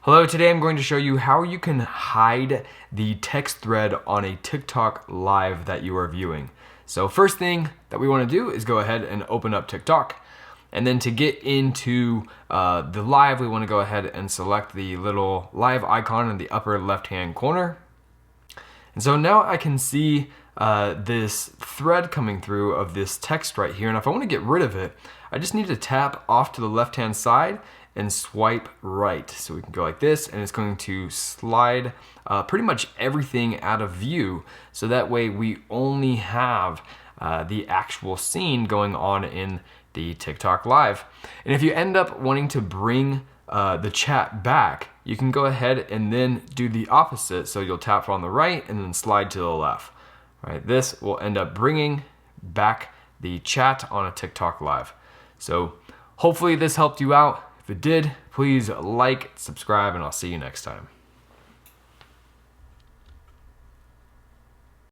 Hello, today I'm going to show you how you can hide the text thread on a TikTok live that you are viewing. So first thing that we want to do is go ahead and open up TikTok. And then to get into the live, we want to go ahead and select the little live icon in the upper left-hand corner. And so now I can see this thread coming through of this text right here. And if I want to get rid of it, I just need to tap off to the left-hand side and swipe right. So we can go like this, and it's going to slide pretty much everything out of view. So that way we only have the actual scene going on in the TikTok live. And if you end up wanting to bring the chat back, you can go ahead and then do the opposite. So you'll tap on the right and then slide to the left. Right? This will end up bringing back the chat on a TikTok live. So hopefully this helped you out. If it did, please like, subscribe, and I'll see you next time.